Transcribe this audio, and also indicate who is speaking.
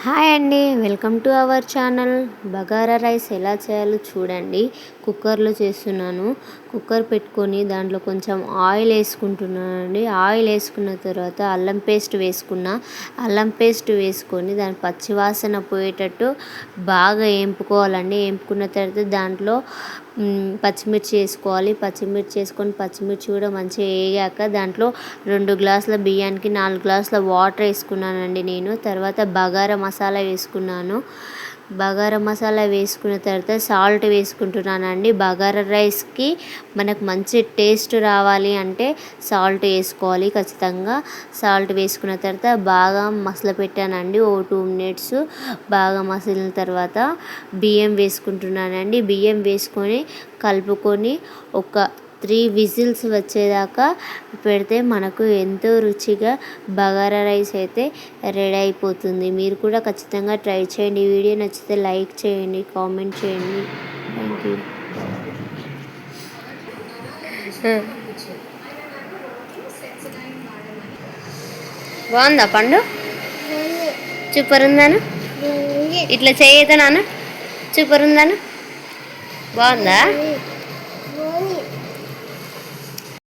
Speaker 1: Hi అండి, welcome to our channel. Bagara rice ఎలా చేయాలో చూడండి. కుక్కర్లో చేస్తున్నాను. కుక్కర్ పెట్టుకొని దాంట్లో కొంచెం ఆయిల్ వేసుకుంటున్నానండి. ఆయిల్ వేసుకున్న తర్వాత అల్లం పేస్ట్ వేసుకొని దాని పచ్చివాసన పోయేటట్టు బాగా వేపుకోవాలండి. వేపుకున్న తర్వాత దాంట్లో పచ్చిమిర్చి వేసుకోవాలి. పచ్చిమిర్చి కూడా మంచిగా వేగాక దాంట్లో 2 గ్లాసుల బియ్యానికి 4 గ్లాసుల వాటర్ వేసుకున్నానండి నేను. తర్వాత బగారా మసాలా వేసుకున్నాను. బగారా మసాలా వేసుకున్న తర్వాత సాల్ట్ వేసుకుంటున్నానండి. బగారా రైస్కి మనకు మంచి టేస్ట్ రావాలి అంటే సాల్ట్ వేసుకోవాలి ఖచ్చితంగా. సాల్ట్ వేసుకున్న తర్వాత బాగా మసలపెట్టానండి. 2 మినిట్స్ బాగా మసిలిన తర్వాత బియ్యం వేసుకుంటున్నానండి. బియ్యం వేసుకొని కలుపుకొని ఒక 3 విజిల్స్ వచ్చేదాకా పెడితే మనకు ఎంతో రుచిగా బగారా రైస్ అయితే రెడీ అయిపోతుంది. మీరు కూడా ఖచ్చితంగా ట్రై చేయండి. ఈ వీడియో నచ్చితే లైక్ చేయండి, కామెంట్ చేయండి. Thank you. బాగుందా పండు? సూపర్ ఉందాను. ఇట్లా చేయొద్దా నాన్న? సూపర్ ఉందాను. బాగుందా?